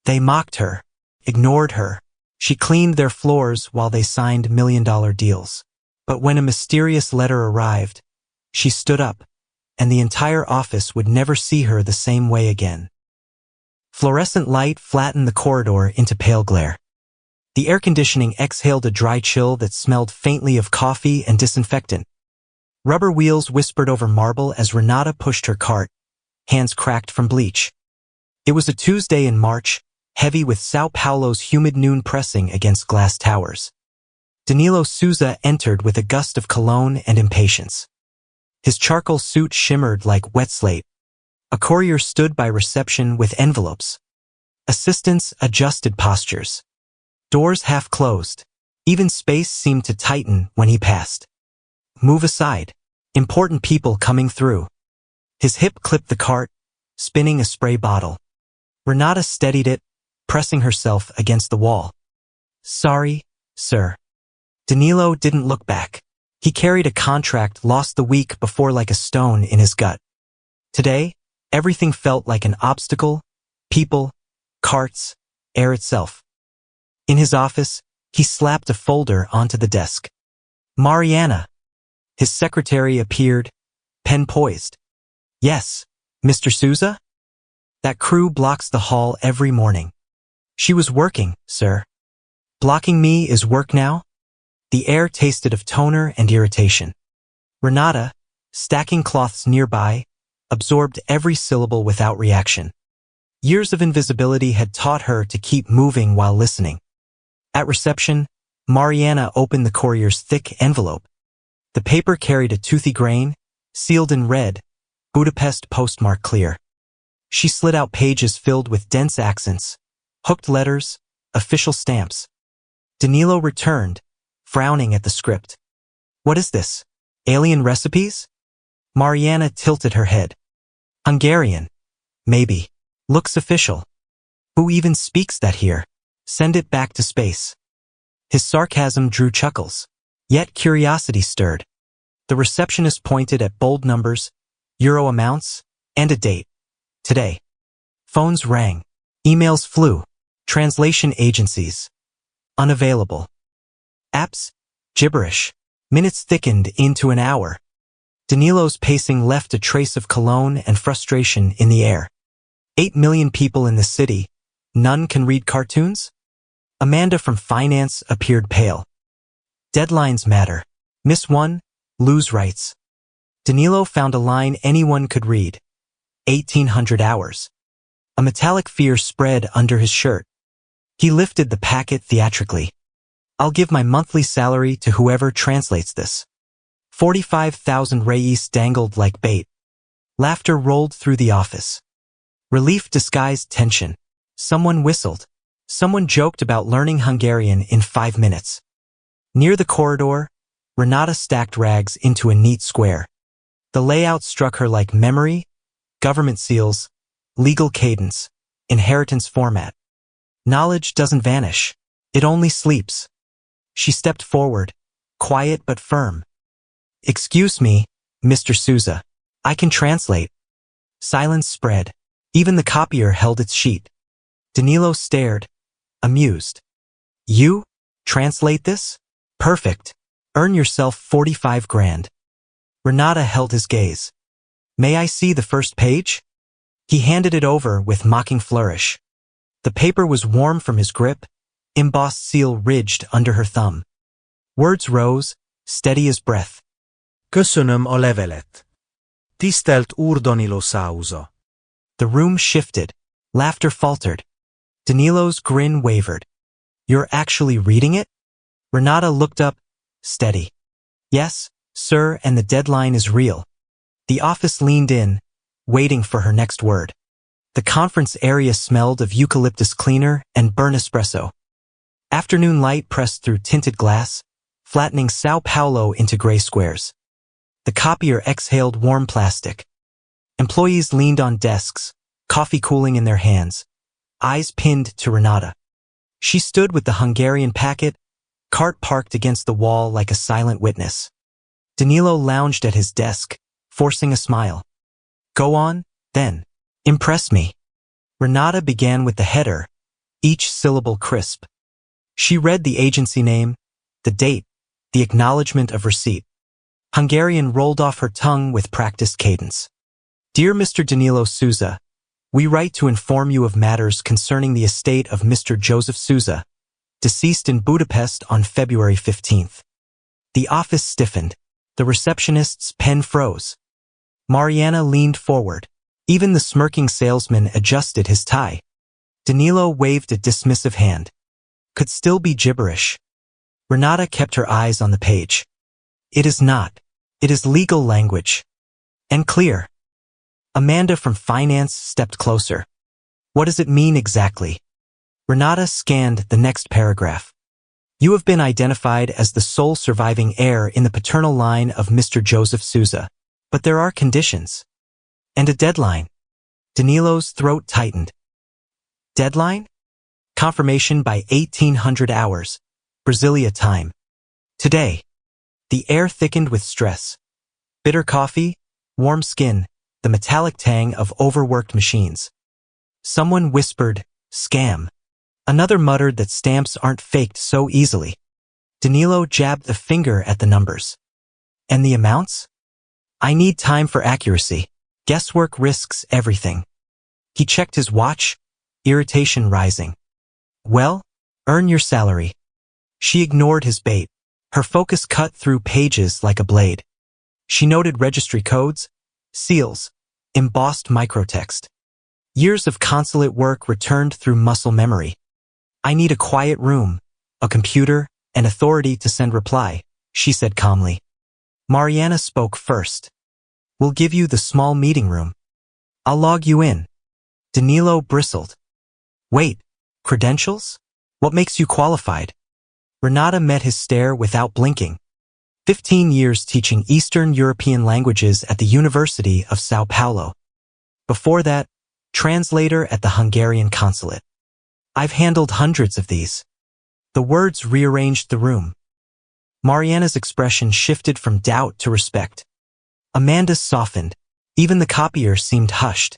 They mocked her, ignored her. She cleaned their floors while they signed million-dollar deals. But when a mysterious letter arrived, she stood up, and the entire office would never see her the same way again. Fluorescent light flattened the corridor into pale glare. The air conditioning exhaled a dry chill that smelled faintly of coffee and disinfectant. Rubber wheels whispered over marble as Renata pushed her cart, hands cracked from bleach. It was a Tuesday in March, heavy with São Paulo's humid noon pressing against glass towers. Danilo Souza entered with a gust of cologne and impatience. His charcoal suit shimmered like wet slate. A courier stood by reception with envelopes. Assistants adjusted postures. Doors half closed. Even space seemed to tighten when he passed. Move aside. Important people coming through. His hip clipped the cart, spinning a spray bottle. Renata steadied it, pressing herself against the wall. Sorry, sir. Danilo didn't look back. He carried a contract lost the week before like a stone in his gut. Today, everything felt like an obstacle, people, carts, air itself. In his office, he slapped a folder onto the desk. Mariana. His secretary appeared, pen poised. Yes, Mr. Souza? That crew blocks the hall every morning. She was working, sir. Blocking me is work now? The air tasted of toner and irritation. Renata, stacking cloths nearby, absorbed every syllable without reaction. Years of invisibility had taught her to keep moving while listening. At reception, Mariana opened the courier's thick envelope. The paper carried a toothy grain, sealed in red, Budapest postmark clear. She slid out pages filled with dense accents, hooked letters, official stamps. Danilo returned, frowning at the script. What is this? Alien recipes? Mariana tilted her head. Hungarian. Maybe. Looks official. Who even speaks that here? Send it back to space. His sarcasm drew chuckles. Yet curiosity stirred. The receptionist pointed at bold numbers, euro amounts, and a date. Today. Phones rang. Emails flew. Translation agencies. Unavailable. Apps. Gibberish. Minutes thickened into an hour. Danilo's pacing left a trace of cologne and frustration in the air. 8 million people in the city. None can read cartoons? Amanda from finance appeared pale. Deadlines matter. Miss one, lose rights. Danilo found a line anyone could read. 1,800 hours. A metallic fear spread under his shirt. He lifted the packet theatrically. I'll give my monthly salary to whoever translates this. 45,000 reis dangled like bait. Laughter rolled through the office. Relief disguised tension. Someone whistled. Someone joked about learning Hungarian in 5 minutes. Near the corridor, Renata stacked rags into a neat square. The layout struck her like memory, government seals, legal cadence, inheritance format. Knowledge doesn't vanish. It only sleeps. She stepped forward, quiet but firm. Excuse me, Mr. Souza. I can translate. Silence spread. Even the copier held its sheet. Danilo stared, amused. You? Translate this? Perfect. Earn yourself 45 grand. Renata held his gaze. May I see the first page? He handed it over with mocking flourish. The paper was warm from his grip, embossed seal ridged under her thumb. Words rose, steady as breath. Köszönöm a levelet. Tisztelt Úr Danilo Souza. The room shifted. Laughter faltered. Danilo's grin wavered. You're actually reading it? Renata looked up, steady. Yes, sir, and the deadline is real. The office leaned in, waiting for her next word. The conference area smelled of eucalyptus cleaner and burnt espresso. Afternoon light pressed through tinted glass, flattening São Paulo into gray squares. The copier exhaled warm plastic. Employees leaned on desks, coffee cooling in their hands, eyes pinned to Renata. She stood with the Hungarian packet, cart parked against the wall like a silent witness. Danilo lounged at his desk, forcing a smile. Go on, then. Impress me. Renata began with the header, each syllable crisp. She read the agency name, the date, the acknowledgement of receipt. Hungarian rolled off her tongue with practiced cadence. Dear Mr. Danilo Souza, we write to inform you of matters concerning the estate of Mr. Joseph Souza, deceased in Budapest on February 15th. The office stiffened. The receptionist's pen froze. Mariana leaned forward. Even the smirking salesman adjusted his tie. Danilo waved a dismissive hand. Could still be gibberish. Renata kept her eyes on the page. It is not. It is legal language. And clear. Amanda from finance stepped closer. What does it mean exactly? Renata scanned the next paragraph. You have been identified as the sole surviving heir in the paternal line of Mr. Joseph Souza. But there are conditions. And a deadline. Danilo's throat tightened. Deadline? Confirmation by 1800 hours. Brasilia time. Today. The air thickened with stress. Bitter coffee, warm skin, the metallic tang of overworked machines. Someone whispered, scam. Another muttered that stamps aren't faked so easily. Danilo jabbed a finger at the numbers. And the amounts? I need time for accuracy. Guesswork risks everything. He checked his watch, irritation rising. Well, earn your salary. She ignored his bait. Her focus cut through pages like a blade. She noted registry codes, seals, embossed microtext. Years of consulate work returned through muscle memory. I need a quiet room, a computer, and authority to send reply, she said calmly. Mariana spoke first. We'll give you the small meeting room. I'll log you in. Danilo bristled. Wait, credentials? What makes you qualified? Renata met his stare without blinking. 15 years teaching Eastern European languages at the University of São Paulo. Before that, translator at the Hungarian consulate. I've handled hundreds of these. The words rearranged the room. Mariana's expression shifted from doubt to respect. Amanda softened. Even the copier seemed hushed.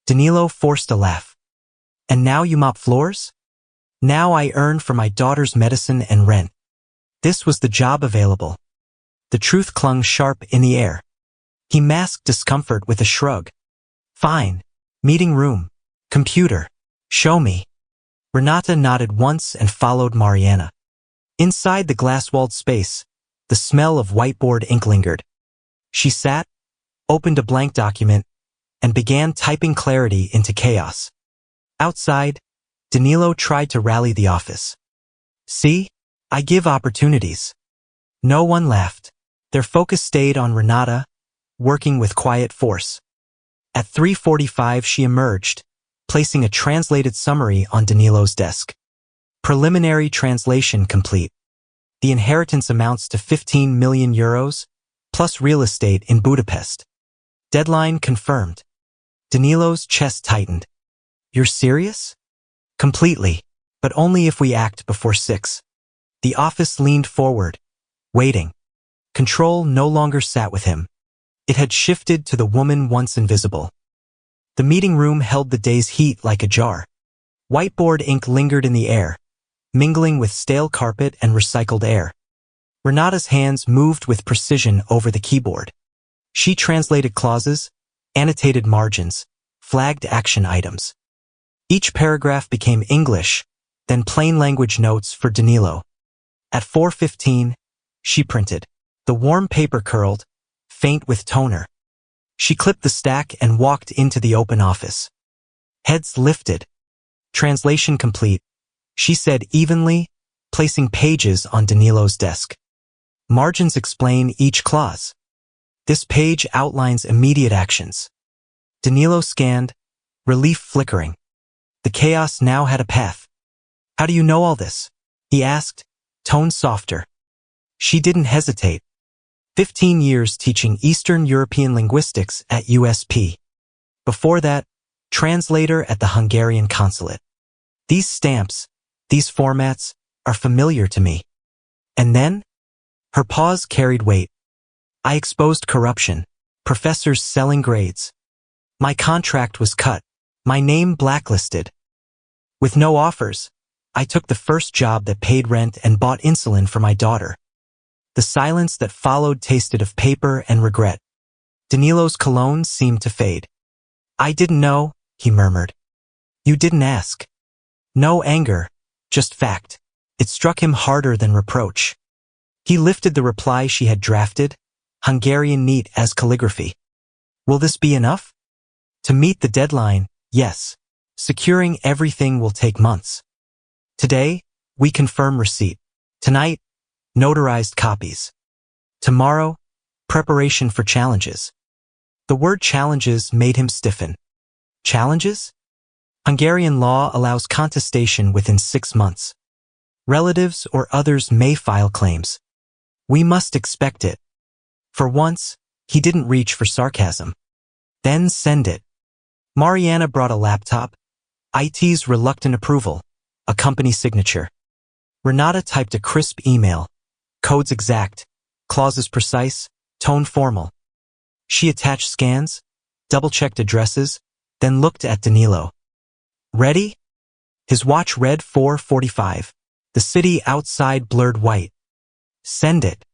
Danilo forced a laugh. And now you mop floors? Now I earn for my daughter's medicine and rent. This was the job available. The truth clung sharp in the air. He masked discomfort with a shrug. Fine. Meeting room. Computer. Show me. Renata nodded once and followed Mariana. Inside the glass-walled space, the smell of whiteboard ink lingered. She sat, opened a blank document, and began typing clarity into chaos. Outside, Danilo tried to rally the office. See? I give opportunities. No one laughed. Their focus stayed on Renata, working with quiet force. At 3:45 she emerged, placing a translated summary on Danilo's desk. Preliminary translation complete. The inheritance amounts to 15 million euros, plus real estate in Budapest. Deadline confirmed. Danilo's chest tightened. You're serious? Completely, but only if we act before 6. The office leaned forward, waiting. Control no longer sat with him. It had shifted to the woman once invisible. The meeting room held the day's heat like a jar. Whiteboard ink lingered in the air, mingling with stale carpet and recycled air. Renata's hands moved with precision over the keyboard. She translated clauses, annotated margins, flagged action items. Each paragraph became English, then plain language notes for Danilo. At 4:15, she printed. The warm paper curled, faint with toner. She clipped the stack and walked into the open office. Heads lifted. Translation complete, she said evenly, placing pages on Danilo's desk. Margins explain each clause. This page outlines immediate actions. Danilo scanned, relief flickering. The chaos now had a path. How do you know all this? He asked, tone softer. She didn't hesitate. 15 years teaching Eastern European linguistics at USP. Before that, translator at the Hungarian consulate. These stamps, these formats, are familiar to me. And then? Her pause carried weight. I exposed corruption, professors selling grades. My contract was cut, my name blacklisted. With no offers, I took the first job that paid rent and bought insulin for my daughter. The silence that followed tasted of paper and regret. Danilo's cologne seemed to fade. I didn't know, he murmured. You didn't ask. No anger, just fact. It struck him harder than reproach. He lifted the reply she had drafted, Hungarian neat as calligraphy. Will this be enough? To meet the deadline, yes. Securing everything will take months. Today, we confirm receipt. Tonight, notarized copies. Tomorrow, preparation for challenges. The word challenges made him stiffen. Challenges? Hungarian law allows contestation within 6 months. Relatives or others may file claims. We must expect it. For once, he didn't reach for sarcasm. Then send it. Mariana brought a laptop, IT's reluctant approval, a company signature. Renata typed a crisp email, codes exact, clauses precise, tone formal. She attached scans, double-checked addresses, then looked at Danilo. Ready? His watch read 4:45. The city outside blurred white. Send it.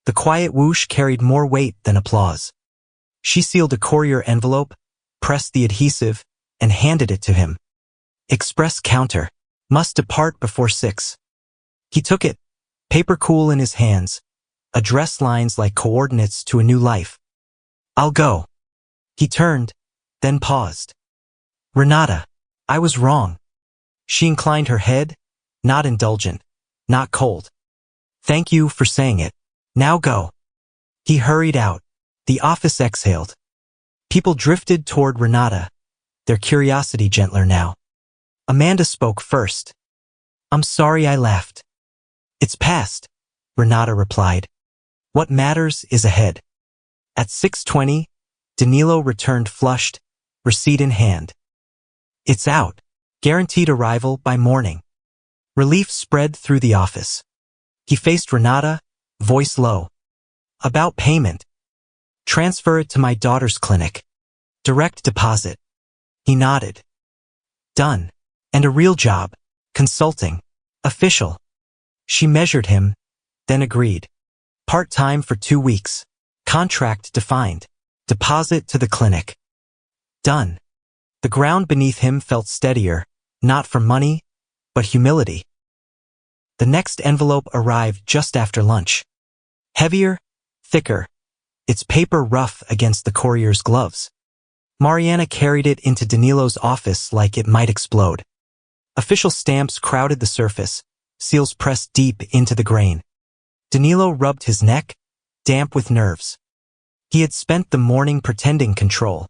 The quiet whoosh carried more weight than applause. She sealed a courier envelope, pressed the adhesive, and handed it to him. Express counter. Must depart before 6. He took it, paper cool in his hands, address lines like coordinates to a new life. I'll go. He turned, then paused. Renata, I was wrong. She inclined her head, not indulgent, not cold. Thank you for saying it. Now go. He hurried out. The office exhaled. People drifted toward Renata, their curiosity gentler now. Amanda spoke first. I'm sorry I laughed. It's past, Renata replied. What matters is ahead. At 6:20, Danilo returned flushed, receipt in hand. It's out. Guaranteed arrival by morning. Relief spread through the office. He faced Renata, voice low. About payment. Transfer it to my daughter's clinic. Direct deposit. He nodded. Done. And a real job. Consulting. Official. She measured him, then agreed. Part-time for 2 weeks. Contract defined. Deposit to the clinic. Done. The ground beneath him felt steadier, not for money, but humility. The next envelope arrived just after lunch. Heavier, thicker, its paper rough against the courier's gloves. Mariana carried it into Danilo's office like it might explode. Official stamps crowded the surface, seals pressed deep into the grain. Danilo rubbed his neck, damp with nerves. He had spent the morning pretending control.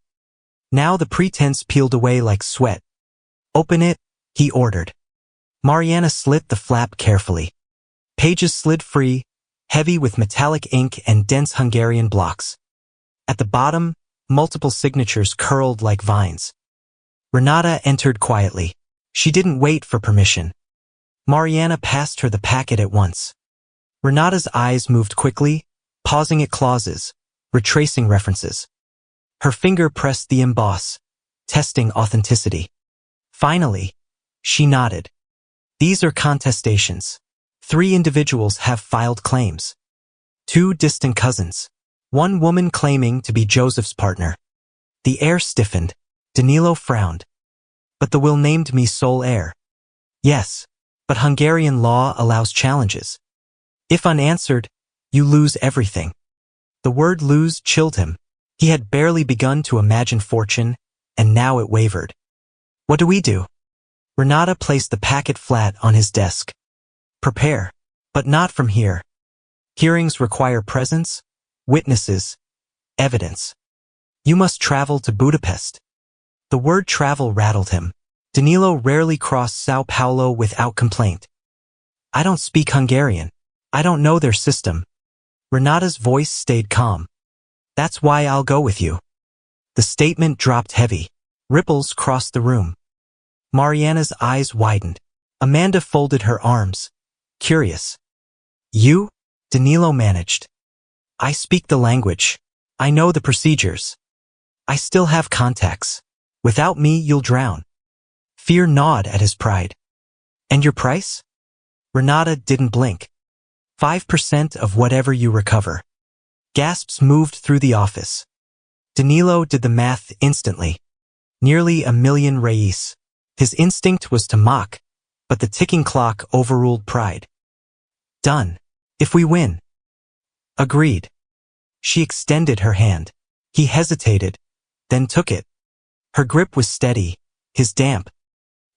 Now the pretense peeled away like sweat. Open it, he ordered. Mariana slit the flap carefully. Pages slid free, heavy with metallic ink and dense Hungarian blocks. At the bottom, multiple signatures curled like vines. Renata entered quietly. She didn't wait for permission. Mariana passed her the packet at once. Renata's eyes moved quickly, pausing at clauses, retracing references. Her finger pressed the emboss, testing authenticity. Finally, she nodded. These are contestations. 3 individuals have filed claims. 2 distant cousins. 1 woman claiming to be Joseph's partner. The air stiffened. Danilo frowned. But the will named me sole heir. Yes, but Hungarian law allows challenges. If unanswered, you lose everything. The word lose chilled him. He had barely begun to imagine fortune, and now it wavered. What do we do? Renata placed the packet flat on his desk. Prepare, but not from here. Hearings require presence, witnesses, evidence. You must travel to Budapest. The word travel rattled him. Danilo rarely crossed São Paulo without complaint. I don't speak Hungarian. I don't know their system. Renata's voice stayed calm. That's why I'll go with you. The statement dropped heavy. Ripples crossed the room. Mariana's eyes widened. Amanda folded her arms, curious. You? Danilo managed. I speak the language. I know the procedures. I still have contacts. Without me, you'll drown. Fear gnawed at his pride. And your price? Renata didn't blink. 5% of whatever you recover. Gasps moved through the office. Danilo did the math instantly. Nearly 1,000,000 reis. His instinct was to mock, but the ticking clock overruled pride. Done. If we win. Agreed. She extended her hand. He hesitated, then took it. Her grip was steady, his damp.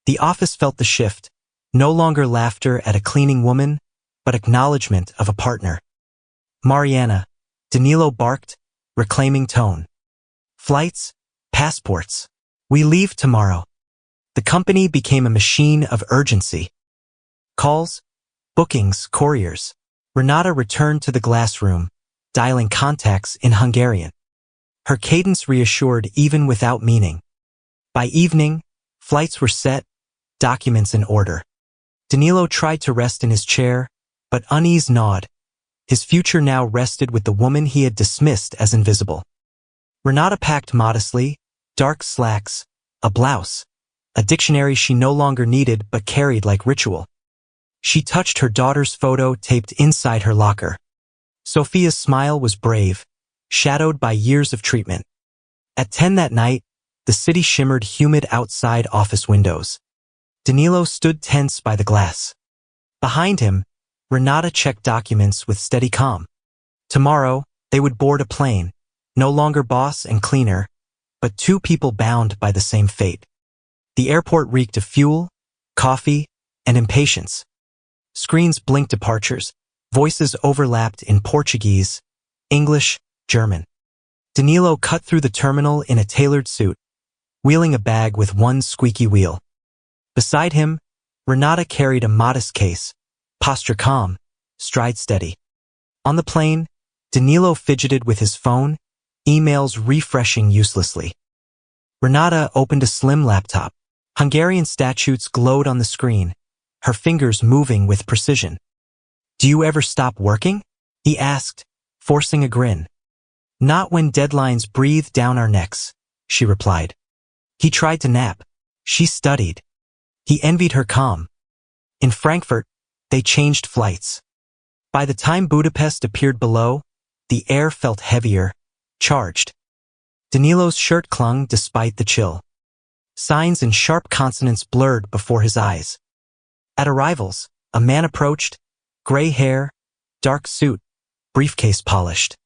The office felt the shift, no longer laughter at a cleaning woman, but acknowledgement of a partner. Mariana, Danilo barked, reclaiming tone. Flights, passports. We leave tomorrow. The company became a machine of urgency. Calls, bookings, couriers. Renata returned to the glass room, dialing contacts in Hungarian. Her cadence reassured even without meaning. By evening, flights were set, documents in order. Danilo tried to rest in his chair, but unease gnawed. His future now rested with the woman he had dismissed as invisible. Renata packed modestly, dark slacks, a blouse, a dictionary she no longer needed but carried like ritual. She touched her daughter's photo taped inside her locker. Sophia's smile was brave, shadowed by years of treatment. At 10 that night, the city shimmered humid outside office windows. Danilo stood tense by the glass. Behind him, Renata checked documents with steady calm. Tomorrow, they would board a plane, no longer boss and cleaner, but two people bound by the same fate. The airport reeked of fuel, coffee, and impatience. Screens blinked departures, voices overlapped in Portuguese, English, German. Danilo cut through the terminal in a tailored suit, wheeling a bag with one squeaky wheel. Beside him, Renata carried a modest case, posture calm, stride steady. On the plane, Danilo fidgeted with his phone, emails refreshing uselessly. Renata opened a slim laptop. Hungarian statutes glowed on the screen, her fingers moving with precision. Do you ever stop working? He asked, forcing a grin. Not when deadlines breathe down our necks, she replied. He tried to nap. She studied. He envied her calm. In Frankfurt, they changed flights. By the time Budapest appeared below, the air felt heavier, charged. Danilo's shirt clung despite the chill. Signs and sharp consonants blurred before his eyes. At arrivals, a man approached, gray hair, dark suit, briefcase polished.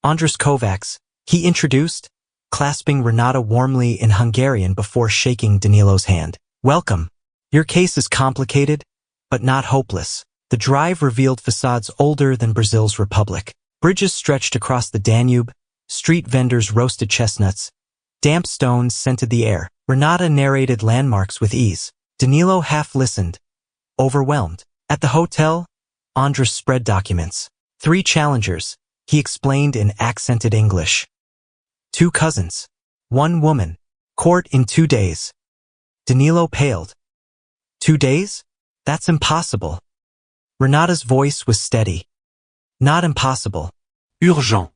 Andras Kovacs, he introduced, clasping Renata warmly in Hungarian before shaking Danilo's hand. Welcome. Your case is complicated, but not hopeless. The drive revealed facades older than Brazil's republic. Bridges stretched across the Danube, street vendors roasted chestnuts, damp stones scented the air. Renata narrated landmarks with ease. Danilo half listened, overwhelmed. At the hotel, Andras spread documents. 3 challengers, he explained in accented English. 2 cousins. 1 woman. Court in 2 days. Danilo paled. 2 days? That's impossible. Renata's voice was steady. Not impossible. Urgent.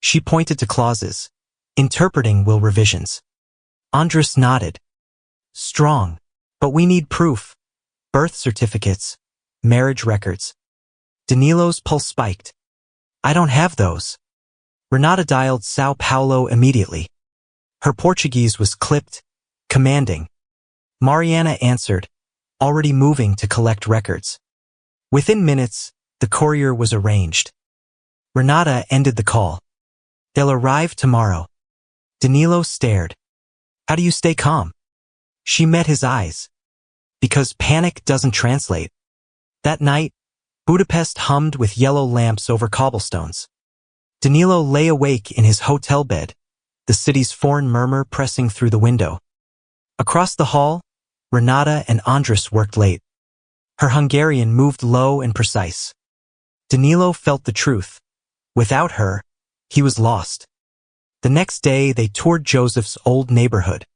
She pointed to clauses, interpreting will revisions. Andras nodded. Strong. But we need proof. Birth certificates. Marriage records. Danilo's pulse spiked. I don't have those. Renata dialed São Paulo immediately. Her Portuguese was clipped, commanding. Mariana answered, already moving to collect records. Within minutes, the courier was arranged. Renata ended the call. They'll arrive tomorrow. Danilo stared. How do you stay calm? She met his eyes. Because panic doesn't translate. That night, Budapest hummed with yellow lamps over cobblestones. Danilo lay awake in his hotel bed, the city's foreign murmur pressing through the window. Across the hall, Renata and Andras worked late. Her Hungarian moved low and precise. Danilo felt the truth. Without her, he was lost. The next day, they toured Joseph's old neighborhood.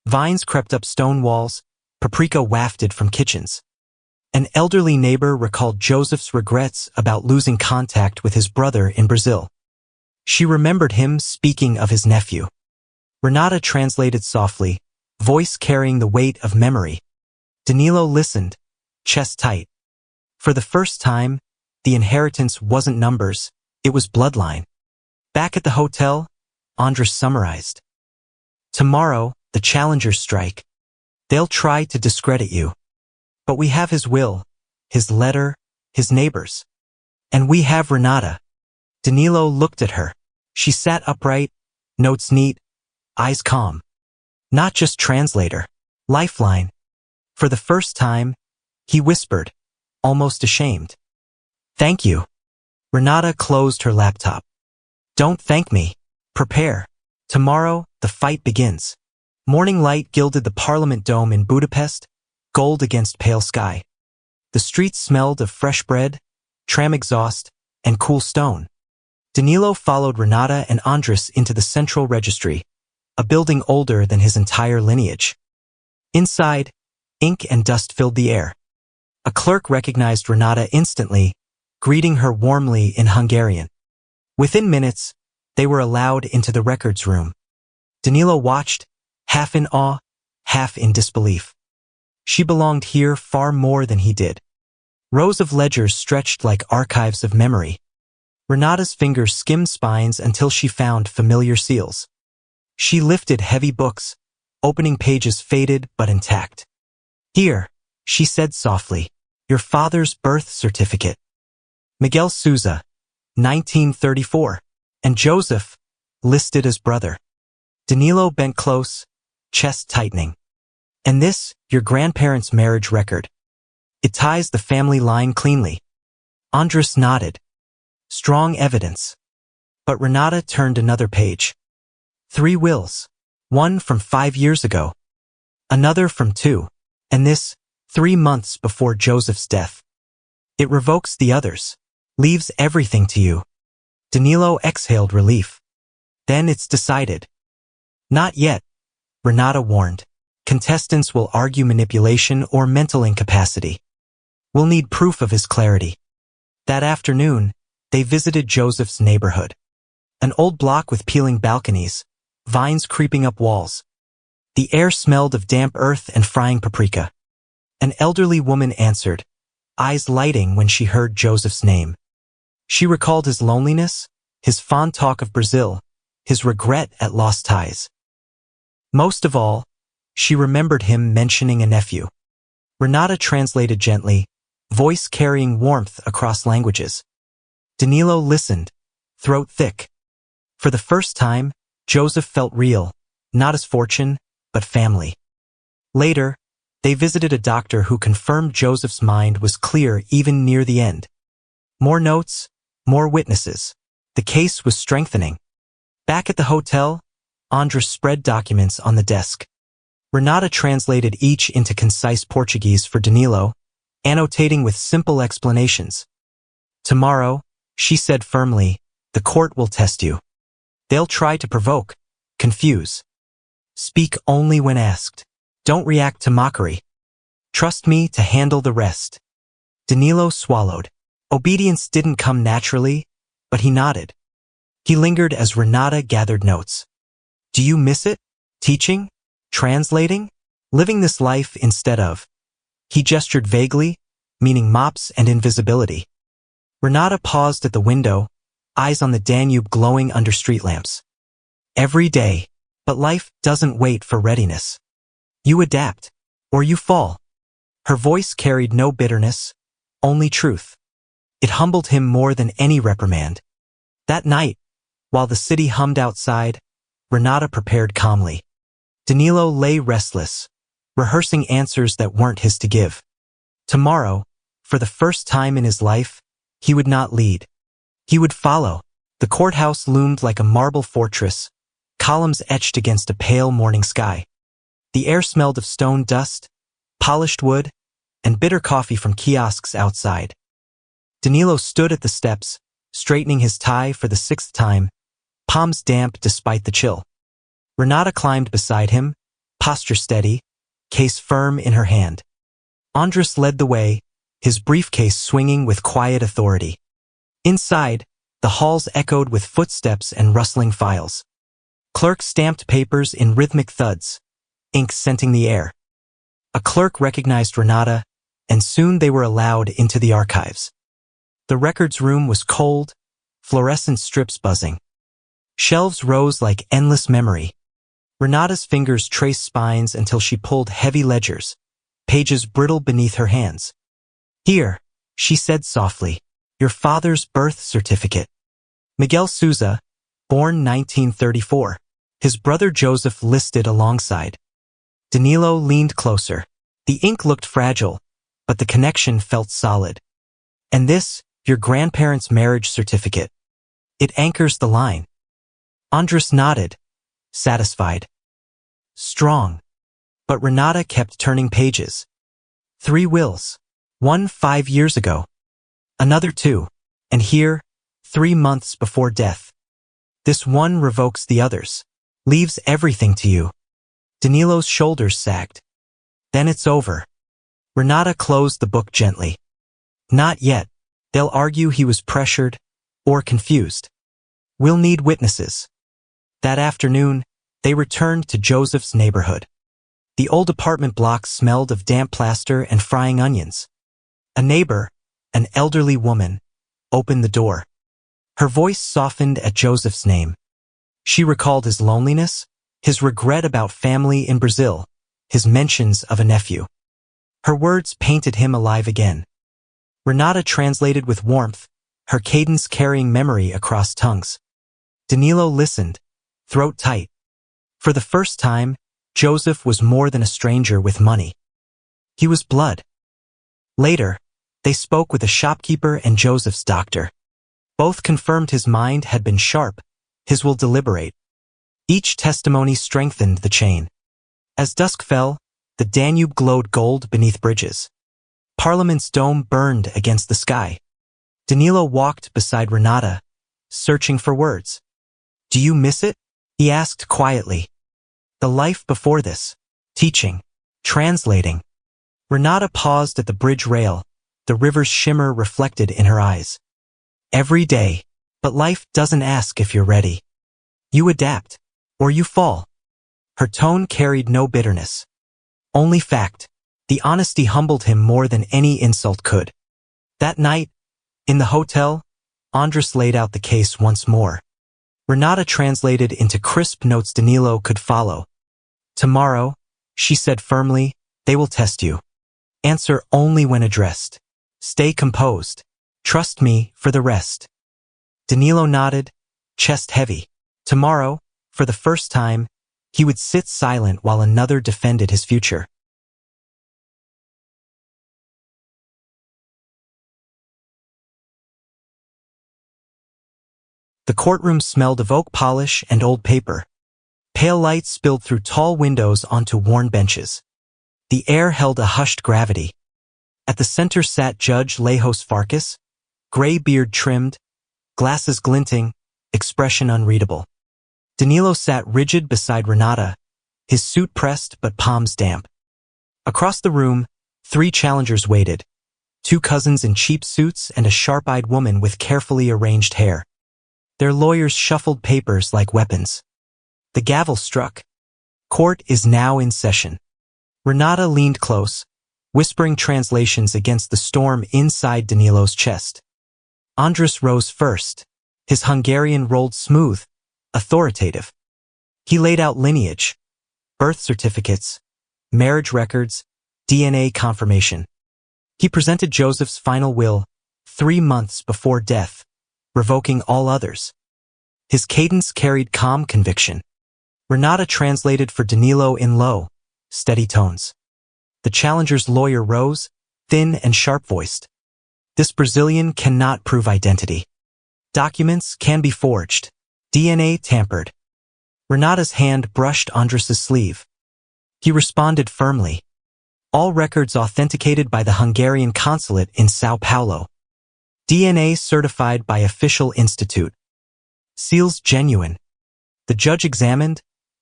Vines crept up stone walls, paprika wafted from kitchens. An elderly neighbor recalled Joseph's regrets about losing contact with his brother in Brazil. She remembered him speaking of his nephew. Renata translated softly, voice carrying the weight of memory. Danilo listened, chest tight. For the first time, the inheritance wasn't numbers, it was bloodline. Back at the hotel, Andres summarized. Tomorrow, the challengers strike. They'll try to discredit you. But we have his will, his letter, his neighbors. And we have Renata. Danilo looked at her. She sat upright, notes neat, eyes calm. Not just translator, lifeline. For the first time, he whispered, almost ashamed. Thank you. Renata closed her laptop. Don't thank me. Prepare. Tomorrow, the fight begins. Morning light gilded the Parliament Dome in Budapest, gold against pale sky. The streets smelled of fresh bread, tram exhaust, and cool stone. Danilo followed Renata and Andres into the central registry, a building older than his entire lineage. Inside, ink and dust filled the air. A clerk recognized Renata instantly, greeting her warmly in Hungarian. Within minutes, they were allowed into the records room. Danilo watched, half in awe, half in disbelief. She belonged here far more than he did. Rows of ledgers stretched like archives of memory. Renata's fingers skimmed spines until she found familiar seals. She lifted heavy books, opening pages faded but intact. Here, she said softly, your father's birth certificate. Miguel Souza, 1934, and Joseph, listed as brother. Danilo bent close, chest tightening. And this, your grandparents' marriage record. It ties the family line cleanly. Andres nodded. Strong evidence. But Renata turned another page. 3 wills. One from 5 years ago. Another from 2. And this, 3 months before Joseph's death. It revokes the others. Leaves everything to you. Danilo exhaled relief. Then it's decided. Not yet, Renata warned. Contestants will argue manipulation or mental incapacity. We'll need proof of his clarity. That afternoon, they visited Joseph's neighborhood. An old block with peeling balconies, vines creeping up walls. The air smelled of damp earth and frying paprika. An elderly woman answered, eyes lighting when she heard Joseph's name. She recalled his loneliness, his fond talk of Brazil, his regret at lost ties. Most of all, she remembered him mentioning a nephew. Renata translated gently, voice carrying warmth across languages. Danilo listened, throat thick. For the first time, Joseph felt real, not as fortune, but family. Later, they visited a doctor who confirmed Joseph's mind was clear even near the end. More notes, more witnesses. The case was strengthening. Back at the hotel, Andres spread documents on the desk. Renata translated each into concise Portuguese for Danilo, annotating with simple explanations. Tomorrow, she said firmly, the court will test you. They'll try to provoke, confuse. Speak only when asked. Don't react to mockery. Trust me to handle the rest. Danilo swallowed. Obedience didn't come naturally, but he nodded. He lingered as Renata gathered notes. Do you miss it? Teaching? Translating? Living this life instead of? He gestured vaguely, meaning mops and invisibility. Renata paused at the window, eyes on the Danube glowing under street lamps. Every day, but life doesn't wait for readiness. You adapt, or you fall. Her voice carried no bitterness, only truth. It humbled him more than any reprimand. That night, while the city hummed outside, Renata prepared calmly. Danilo lay restless, rehearsing answers that weren't his to give. Tomorrow, for the first time in his life, he would not lead. He would follow. The courthouse loomed like a marble fortress, columns etched against a pale morning sky. The air smelled of stone dust, polished wood, and bitter coffee from kiosks outside. Danilo stood at the steps, straightening his tie for the 6th time, palms damp despite the chill. Renata climbed beside him, posture steady, case firm in her hand. Andres led the way, his briefcase swinging with quiet authority. Inside, the halls echoed with footsteps and rustling files. Clerks stamped papers in rhythmic thuds, ink scenting the air. A clerk recognized Renata, and soon they were allowed into the archives. The records room was cold, fluorescent strips buzzing. Shelves rose like endless memory. Renata's fingers traced spines until she pulled heavy ledgers, pages brittle beneath her hands. "Here," she said softly, "your father's birth certificate. Miguel Souza, born 1934. His brother Joseph listed alongside." Danilo leaned closer. The ink looked fragile, but the connection felt solid. "And this, your grandparents' marriage certificate. It anchors the line." Andres nodded, satisfied. Strong. But Renata kept turning pages. 3 wills. One 5 years ago. Another 2. And here, 3 months before death. This one revokes the others. Leaves everything to you. Danilo's shoulders sagged. "Then it's over." Renata closed the book gently. "Not yet. They'll argue he was pressured or confused. We'll need witnesses." That afternoon, they returned to Joseph's neighborhood. The old apartment block smelled of damp plaster and frying onions. A neighbor, an elderly woman, opened the door. Her voice softened at Joseph's name. She recalled his loneliness, his regret about family in Brazil, his mentions of a nephew. Her words painted him alive again. Renata translated with warmth, her cadence carrying memory across tongues. Danilo listened, throat tight. For the first time, Joseph was more than a stranger with money. He was blood. Later, they spoke with a shopkeeper and Joseph's doctor. Both confirmed his mind had been sharp, his will deliberate. Each testimony strengthened the chain. As dusk fell, the Danube glowed gold beneath bridges. Parliament's dome burned against the sky. Danilo walked beside Renata, searching for words. "Do you miss it?" he asked quietly. "The life before this, teaching, translating." Renata paused at the bridge rail, the river's shimmer reflected in her eyes. "Every day, but life doesn't ask if you're ready. You adapt, or you fall." Her tone carried no bitterness. Only fact. The honesty humbled him more than any insult could. That night, in the hotel, Andres laid out the case once more. Renata translated into crisp notes Danilo could follow. "Tomorrow," she said firmly, "they will test you. Answer only when addressed. Stay composed. Trust me for the rest." Danilo nodded, chest heavy. Tomorrow, for the first time, he would sit silent while another defended his future. The courtroom smelled of oak polish and old paper. Pale light spilled through tall windows onto worn benches. The air held a hushed gravity. At the center sat Judge Lejos Farkas, gray beard trimmed, glasses glinting, expression unreadable. Danilo sat rigid beside Renata, his suit pressed but palms damp. Across the room, 3 challengers waited, 2 cousins in cheap suits and a sharp-eyed woman with carefully arranged hair. Their lawyers shuffled papers like weapons. The gavel struck. Court is now in session. Renata leaned close, whispering translations against the storm inside Danilo's chest. Andres rose first. His Hungarian rolled smooth, authoritative. He laid out lineage, birth certificates, marriage records, DNA confirmation. He presented Joseph's final will 3 months before death, revoking all others. His cadence carried calm conviction. Renata translated for Danilo in low, steady tones. The challenger's lawyer rose, thin and sharp-voiced. "This Brazilian cannot prove identity. Documents can be forged. DNA tampered." Renata's hand brushed Andres's sleeve. He responded firmly. "All records authenticated by the Hungarian consulate in São Paulo. DNA certified by official institute. Seals genuine." The judge examined,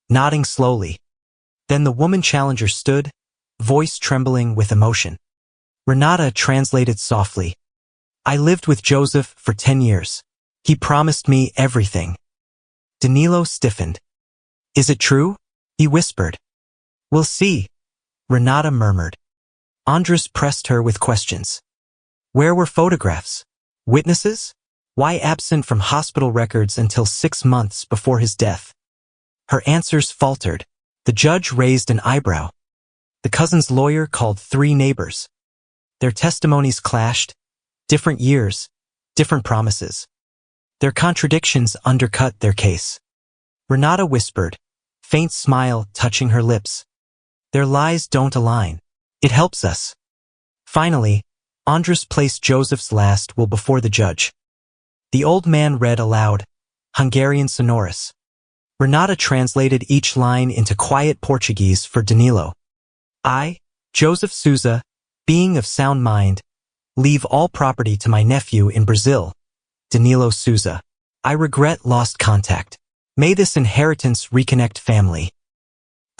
nodding slowly. Then the woman challenger stood, voice trembling with emotion. Renata translated softly. "I lived with Joseph for 10 years. He promised me everything." Danilo stiffened. "Is it true?" he whispered. We'll see, Renata murmured. Andres pressed her with questions. Where were photographs? Witnesses? Why absent from hospital records until 6 months before his death? Her answers faltered. The judge raised an eyebrow. The cousin's lawyer called 3 neighbors. Their testimonies clashed. Different years, different promises. Their contradictions undercut their case. Renata whispered, faint smile touching her lips. Their lies don't align. It helps us. Finally, Andres placed Joseph's last will before the judge. The old man read aloud, Hungarian sonorous. Renata translated each line into quiet Portuguese for Danilo. I, Joseph Souza, being of sound mind, leave all property to my nephew in Brazil, Danilo Souza. I regret lost contact. May this inheritance reconnect family.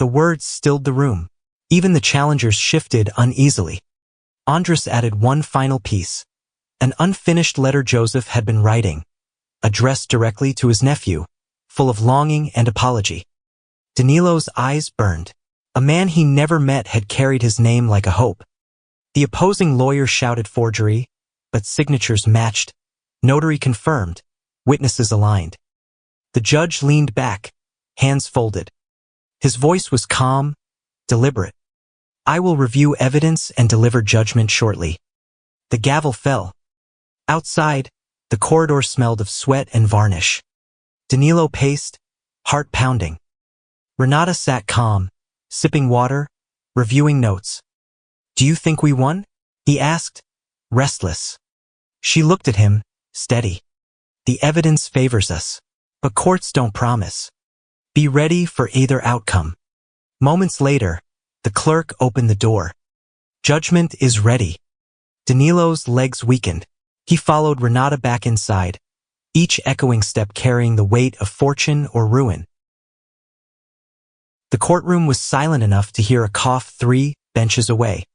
The words stilled the room. Even the challengers shifted uneasily. Andres added one final piece. An unfinished letter Joseph had been writing, addressed directly to his nephew, full of longing and apology. Danilo's eyes burned. A man he never met had carried his name like a hope. The opposing lawyer shouted forgery, but signatures matched. Notary confirmed. Witnesses aligned. The judge leaned back, hands folded. His voice was calm, deliberate. I will review evidence and deliver judgment shortly. The gavel fell. Outside, the corridor smelled of sweat and varnish. Danilo paced, heart pounding. Renata sat calm, sipping water, reviewing notes. Do you think we won? He asked, restless. She looked at him, steady. The evidence favors us, but courts don't promise. Be ready for either outcome. Moments later, the clerk opened the door. Judgment is ready. Danilo's legs weakened. He followed Renata back inside, each echoing step carrying the weight of fortune or ruin. The courtroom was silent enough to hear a cough 3 benches away.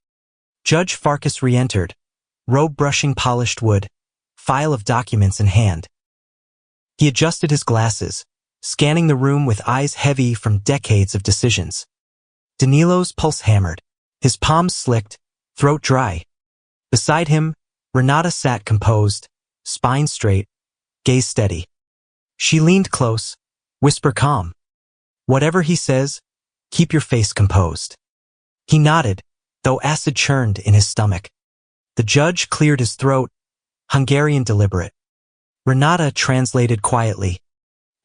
Judge Farkas re-entered, robe brushing polished wood, file of documents in hand. He adjusted his glasses, scanning the room with eyes heavy from decades of decisions. Danilo's pulse hammered, his palms slicked, throat dry. Beside him, Renata sat composed, spine straight, gaze steady. She leaned close, whisper calm. Whatever he says, keep your face composed. He nodded, though acid churned in his stomach. The judge cleared his throat, Hungarian deliberate. Renata translated quietly.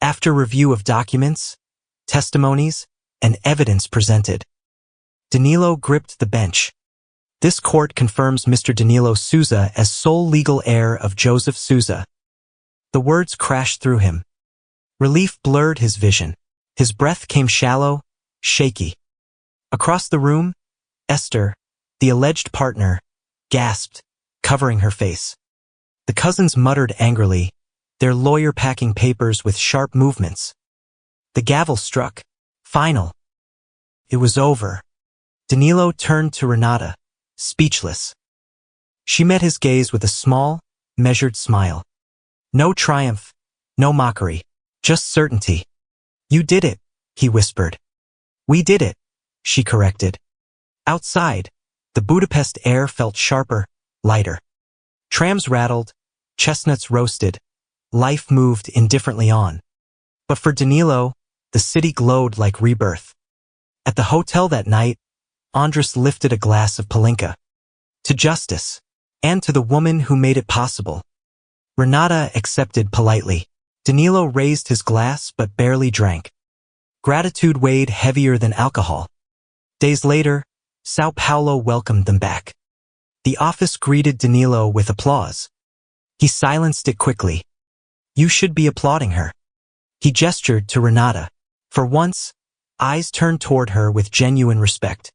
After review of documents, testimonies, and evidence presented, Danilo gripped the bench. This court confirms Mr. Danilo Souza as sole legal heir of Joseph Souza. The words crashed through him. Relief blurred his vision. His breath came shallow, shaky. Across the room, Esther, the alleged partner, gasped, covering her face. The cousins muttered angrily, their lawyer packing papers with sharp movements. The gavel struck. Final. It was over. Danilo turned to Renata, speechless. She met his gaze with a small, measured smile. No triumph, no mockery, just certainty. You did it, he whispered. We did it, she corrected. Outside, the Budapest air felt sharper, lighter. Trams rattled, chestnuts roasted, life moved indifferently on. But for Danilo, the city glowed like rebirth. At the hotel that night, Andres lifted a glass of Palinka. To justice, and to the woman who made it possible. Renata accepted politely. Danilo raised his glass but barely drank. Gratitude weighed heavier than alcohol. Days later, São Paulo welcomed them back. The office greeted Danilo with applause. He silenced it quickly. You should be applauding her. He gestured to Renata. For once, eyes turned toward her with genuine respect.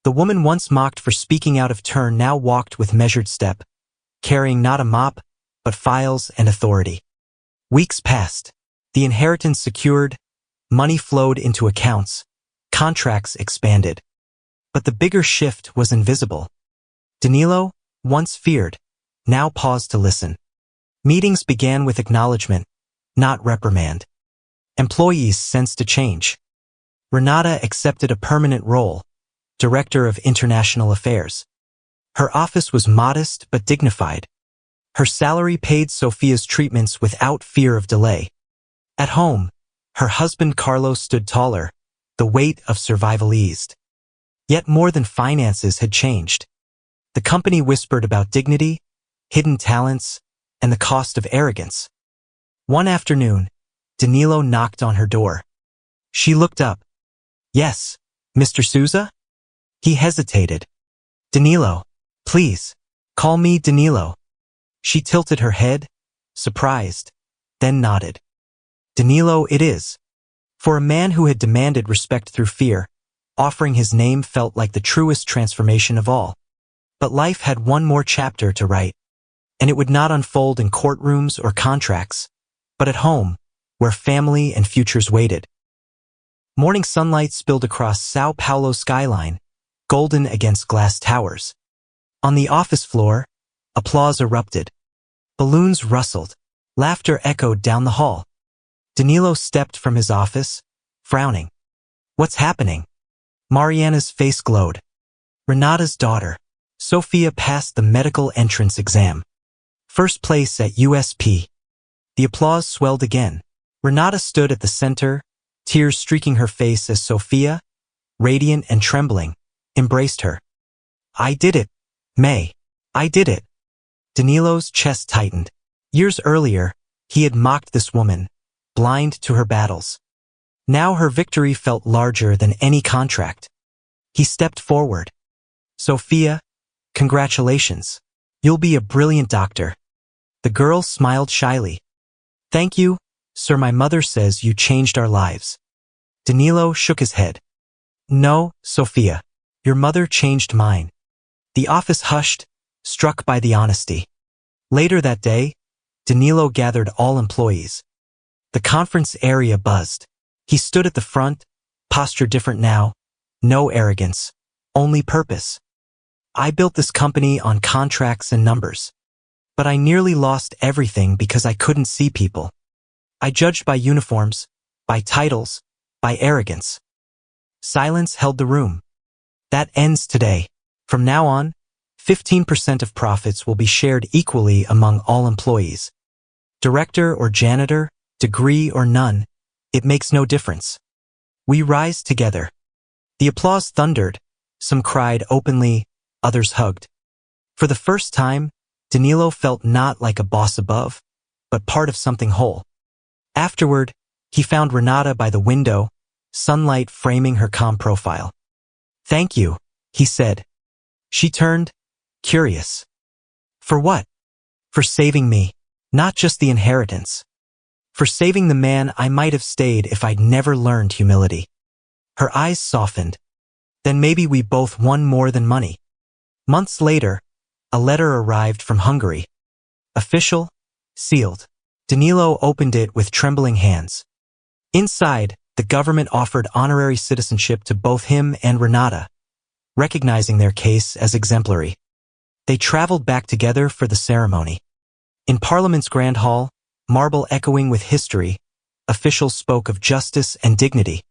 The woman once mocked for speaking out of turn now walked with measured step, carrying not a mop, but files and authority. Weeks passed. The inheritance secured, money flowed into accounts, contracts expanded. But the bigger shift was invisible. Danilo, once feared, now paused to listen. Meetings began with acknowledgement, not reprimand. Employees sensed a change. Renata accepted a permanent role, Director of International Affairs. Her office was modest but dignified. Her salary paid Sophia's treatments without fear of delay. At home, her husband Carlos stood taller, the weight of survival eased. Yet more than finances had changed. The company whispered about dignity, hidden talents, and the cost of arrogance. One afternoon, Danilo knocked on her door. She looked up. Yes, Mr. Souza? He hesitated. Danilo, please, call me Danilo. She tilted her head, surprised, then nodded. Danilo it is. For a man who had demanded respect through fear, offering his name felt like the truest transformation of all. But life had one more chapter to write, and it would not unfold in courtrooms or contracts, but at home, where family and futures waited. Morning sunlight spilled across São Paulo's skyline, golden against glass towers. On the office floor, applause erupted. Balloons rustled. Laughter echoed down the hall. Danilo stepped from his office, frowning. What's happening? Mariana's face glowed. Renata's daughter, Sophia, passed the medical entrance exam. First place at USP. The applause swelled again. Renata stood at the center, tears streaking her face as Sophia, radiant and trembling, embraced her. I did it, May. I did it. Danilo's chest tightened. Years earlier, he had mocked this woman, blind to her battles. Now her victory felt larger than any contract. He stepped forward. Sophia, congratulations. You'll be a brilliant doctor. The girl smiled shyly. Thank you, sir. My mother says you changed our lives. Danilo shook his head. No, Sophia. Your mother changed mine. The office hushed, struck by the honesty. Later that day, Danilo gathered all employees. The conference area buzzed. He stood at the front, posture different now, no arrogance, only purpose. I built this company on contracts and numbers. But I nearly lost everything because I couldn't see people. I judged by uniforms, by titles, by arrogance. Silence held the room. That ends today. From now on, 15% of profits will be shared equally among all employees. Director or janitor, degree or none, it makes no difference. We rise together. The applause thundered. Some cried openly, others hugged. For the first time, Danilo felt not like a boss above, but part of something whole. Afterward, he found Renata by the window, sunlight framing her calm profile. Thank you, he said. She turned, curious. For what? For saving me, not just the inheritance. For saving the man I might have stayed if I'd never learned humility. Her eyes softened. Then maybe we both won more than money. Months later, a letter arrived from Hungary. Official, sealed. Danilo opened it with trembling hands. Inside, the government offered honorary citizenship to both him and Renata, recognizing their case as exemplary. They traveled back together for the ceremony. In Parliament's Grand Hall, marble echoing with history, officials spoke of justice and dignity.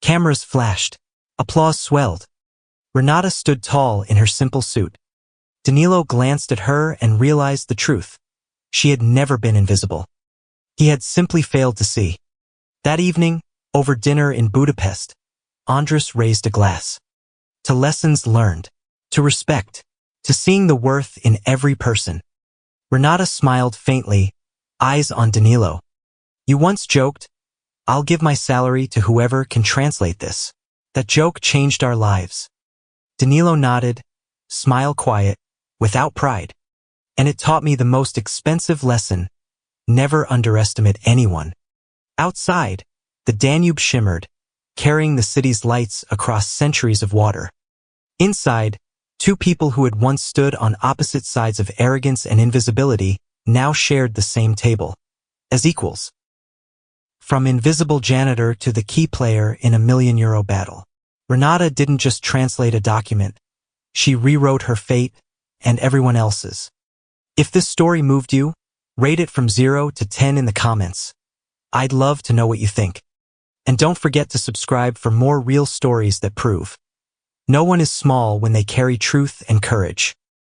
Cameras flashed. Applause swelled. Renata stood tall in her simple suit. Danilo glanced at her and realized the truth. She had never been invisible. He had simply failed to see. That evening, over dinner in Budapest, Andras raised a glass. To lessons learned, to respect, to seeing the worth in every person. Renata smiled faintly, eyes on Danilo. You once joked, I'll give my salary to whoever can translate this. That joke changed our lives. Danilo nodded, smile quiet, without pride. And it taught me the most expensive lesson: never underestimate anyone. Outside, the Danube shimmered, carrying the city's lights across centuries of water. Inside, two people who had once stood on opposite sides of arrogance and invisibility now shared the same table, as equals. From invisible janitor to the key player in a €1,000,000 battle, Renata didn't just translate a document. She rewrote her fate and everyone else's. If this story moved you, rate it from 0 to 10 in the comments. I'd love to know what you think. And don't forget to subscribe for more real stories that prove no one is small when they carry truth and courage.